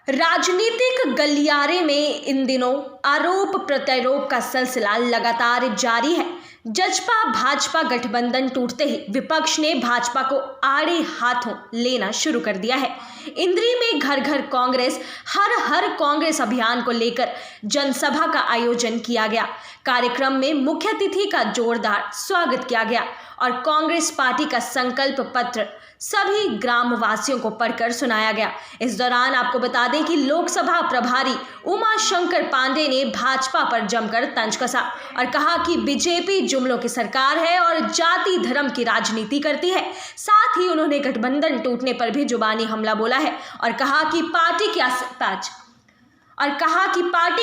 राजनीतिक गलियारे में इन दिनों आरोप प्रत्यारोप का सिलसिला लगातार जारी है। जसपा भाजपा गठबंधन टूटते ही विपक्ष ने भाजपा को आड़े हाथों लेना शुरू कर दिया है। इंद्री में घर घर कांग्रेस हर कांग्रेस अभियान को लेकर जनसभा का आयोजन किया गया। कार्यक्रम में मुख्य अतिथि का जोरदार स्वागत किया गया और कांग्रेस पार्टी का संकल्प पत्र सभी ग्रामवासियों को पढ़कर सुनाया गया। इस दौरान आपको बता दें कि लोकसभा प्रभारी उमा शंकर पांडे ने भाजपा पर जमकर तंज कसा और कहा कि बीजेपी जुमलों की सरकार है और जाति धर्म की राजनीति करती है। साथ ही उन्होंने गठबंधन टूटने पर भी जुबानी हमला बोला है और कहा कि पार्टी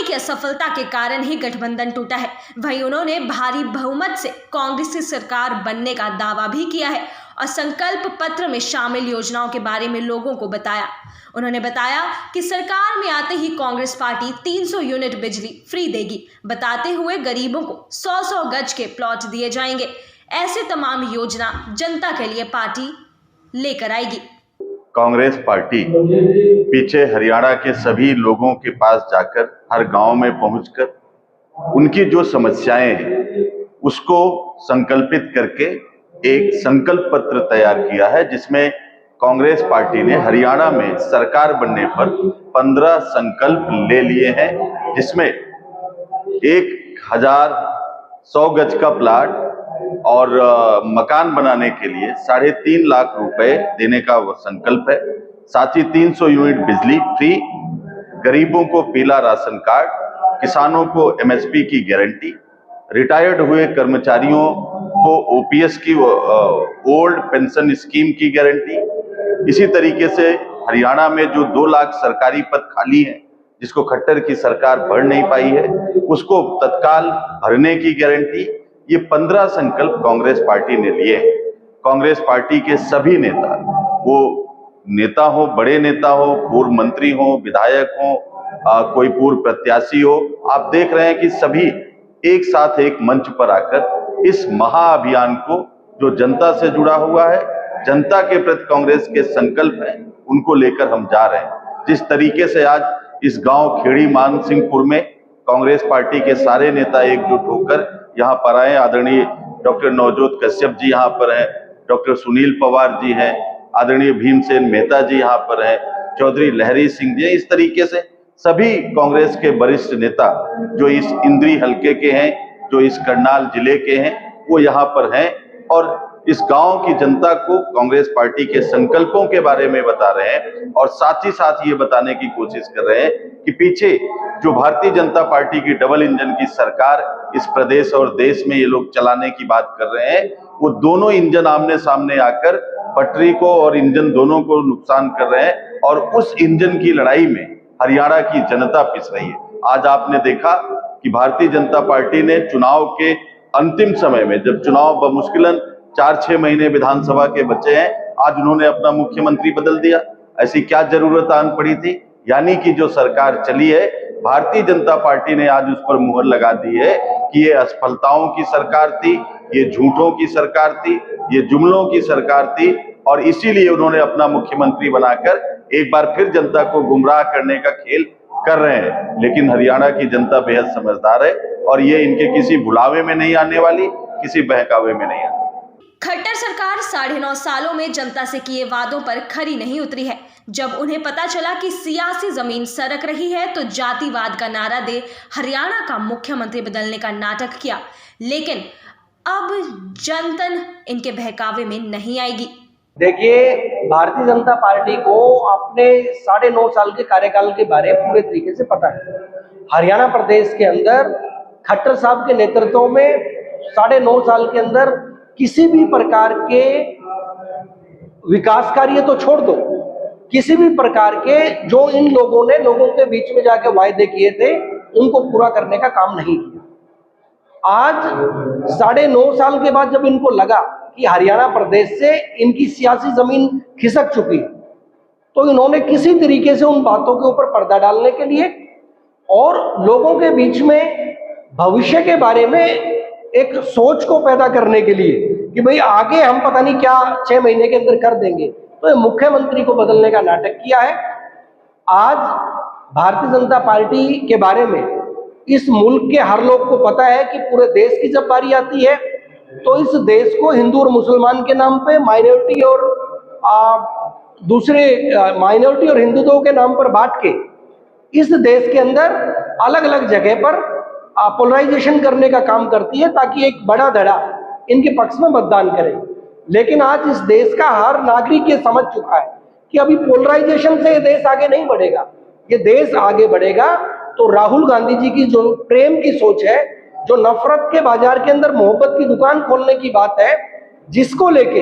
की असफलता के कारण ही गठबंधन टूटा है। वहीं उन्होंने भारी बहुमत से कांग्रेस की सरकार बनने का दावा भी किया है और संकल्प पत्र में शामिल योजनाओं के बारे में लोगों को बताया। उन्होंने बताया कि सरकार में आते ही कांग्रेस पार्टी 300 यूनिट बिजली फ्री देगी, बताते हुए गरीबों को 100-100 गज के प्लॉट दिए जाएंगे। ऐसे तमाम योजना जनता के लिए पार्टी लेकर आएगी। कांग्रेस पार्टी पीछे हरियाणा के सभी लोगों के पास जाकर हर गांव में पहुंचकर उनकी जो समस्याएं हैं उसको संकल्पित करके एक संकल्प पत्र तैयार किया है, जिसमें कांग्रेस पार्टी ने हरियाणा में सरकार बनने पर 15 संकल्प ले लिए हैं, जिसमें 1100 गज का प्लाट और मकान बनाने के लिए 3.5 लाख रुपए देने का वो संकल्प है। साथ ही 300 यूनिट बिजली फ्री, गरीबों को पीला राशन कार्ड, किसानों को एमएसपी की गारंटी, रिटायर्ड हुए कर्मचारियों को ओपीएस की ओल्ड पेंशन स्कीम की गारंटी। इसी तरीके से हरियाणा में जो 2 लाख सरकारी पद खाली हैं, जिसको खट्टर की सरकार भर नहीं पाई है, उसको तत्काल भरने की गारंटी। ये 15 संकल्प कांग्रेस पार्टी ने लिए हैं। कांग्रेस पार्टी के सभी नेता, वो नेता हो, बड़े नेता हो, पूर्व मंत्री हो, विधायक हो, कोई पूर्व प्रत्याशी हो, आप देख रहे हैं कि सभी एक साथ एक मंच पर आकर इस महाअभियान को, जो जनता से जुड़ा हुआ है, जनता के प्रति कांग्रेस के संकल्प हैं, उनको लेकर हम जा रहे हैं। जिस तरीके से आज इस गांव खेड़ी मानसिंहपुर में कांग्रेस पार्टी के सारे नेता एकजुट होकर यहाँ पर आए, आदरणीय डॉक्टर नवजोत कश्यप जी यहाँ पर हैं, डॉक्टर सुनील पवार जी हैं, आदरणीय भीमसेन मेहता जी यहाँ पर हैं, चौधरी लहरी सिंह जी, इस तरीके से सभी कांग्रेस के वरिष्ठ नेता जो इस इंद्री हलके के हैं, जो इस करनाल जिले के हैं, वो यहाँ पर हैं और इस गांव की जनता को कांग्रेस पार्टी के संकल्पों के बारे में बता रहे हैं और साथ ही साथ ये बताने की कोशिश कर रहे हैं कि पीछे जो भारतीय जनता पार्टी की डबल इंजन की सरकार इस प्रदेश और देश में ये लोग चलाने की बात कर रहे हैं, वो दोनों इंजन आमने सामने आकर पटरी को और इंजन दोनों को नुकसान कर रहे हैं और उस इंजन की लड़ाई में हरियाणा की जनता पिस रही है। आज आपने देखा कि भारतीय जनता पार्टी ने चुनाव के अंतिम समय में, जब चुनाव बमुश्किलन 4-6 महीने विधानसभा के बचे हैं, आज उन्होंने अपना मुख्यमंत्री बदल दिया। ऐसी क्या जरूरत आन पड़ी थी? यानी कि जो सरकार चली है, भारतीय जनता पार्टी ने आज उस पर मुहर लगा दी है कि ये असफलताओं की सरकार थी, ये झूठों की सरकार थी, ये जुमलों की सरकार थी और इसीलिए उन्होंने अपना मुख्यमंत्री बनाकर एक बार फिर जनता को गुमराह करने का खेल कर रहे हैं। लेकिन हरियाणा की जनता बेहद समझदार है और ये इनके किसी भुलावे में नहीं आने वाली, किसी बहकावे में नहीं आने। खट्टर सरकार 9.5 सालों में जनता से किए वादों पर खरी नहीं उतरी है। जब उन्हें पता चला कि सियासी जमीन सरक रही है तो जातिवाद का नारा दे हरियाणा का मुख्यमंत्री बदलने का नाटक किया। लेकिन अब जनता इनके बहकावे में नहीं आएगी। देखिए, भारतीय जनता पार्टी को अपने 9.5 साल के कार्यकाल के बारे में पूरे तरीके से पता है। हरियाणा प्रदेश के अंदर खट्टर साहब के नेतृत्व में 9.5 साल के अंदर किसी भी प्रकार के विकास कार्य तो छोड़ दो, किसी भी प्रकार के जो इन लोगों ने लोगों के बीच में जाके वायदे किए थे उनको पूरा करने का काम नहीं किया। आज 9.5 साल के बाद जब इनको लगा कि हरियाणा प्रदेश से इनकी सियासी जमीन खिसक चुकी, तो इन्होंने किसी तरीके से उन बातों के ऊपर पर्दा डालने के लिए और लोगों के बीच में भविष्य के बारे में एक सोच को पैदा करने के लिए कि भाई आगे हम पता नहीं क्या 6 महीने के अंदर कर देंगे, तो ये मुख्यमंत्री को बदलने का नाटक किया है। आज भारतीय जनता पार्टी के बारे में इस मुल्क के हर लोग को पता है कि पूरे देश की जब बारी आती है तो इस देश को हिंदू और मुसलमान के नाम पे माइनॉरिटी और दूसरे माइनॉरिटी और हिंदुत्व के नाम पर बांट के इस देश के अंदर अलग अलग जगह पर पोलराइजेशन करने का काम करती है ताकि एक बड़ा धड़ा इनके पक्ष में मतदान करे। लेकिन आज इस देश का हर नागरिक ये समझ चुका है कि अभी पोलराइजेशन से ये देश आगे नहीं बढ़ेगा। ये देश आगे बढ़ेगा तो राहुल गांधी जी की जो प्रेम की सोच है, जो नफरत के बाजार के अंदर मोहब्बत की दुकान खोलने की बात है, जिसको लेके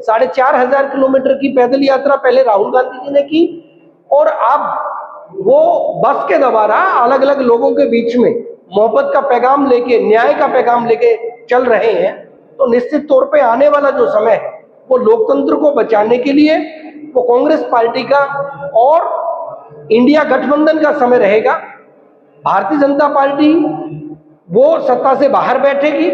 4,500 किलोमीटर की पैदल यात्रा पहले राहुल गांधी जी ने की और अब वो बस के द्वारा अलग अलग लोगों के बीच में मोहब्बत का पैगाम लेके, न्याय का पैगाम लेके चल रहे हैं, तो निश्चित तौर पे आने वाला जो समय है वो लोकतंत्र को बचाने के लिए वो कांग्रेस पार्टी का और इंडिया गठबंधन का समय रहेगा। भारतीय जनता पार्टी वो सत्ता से बाहर बैठेगी।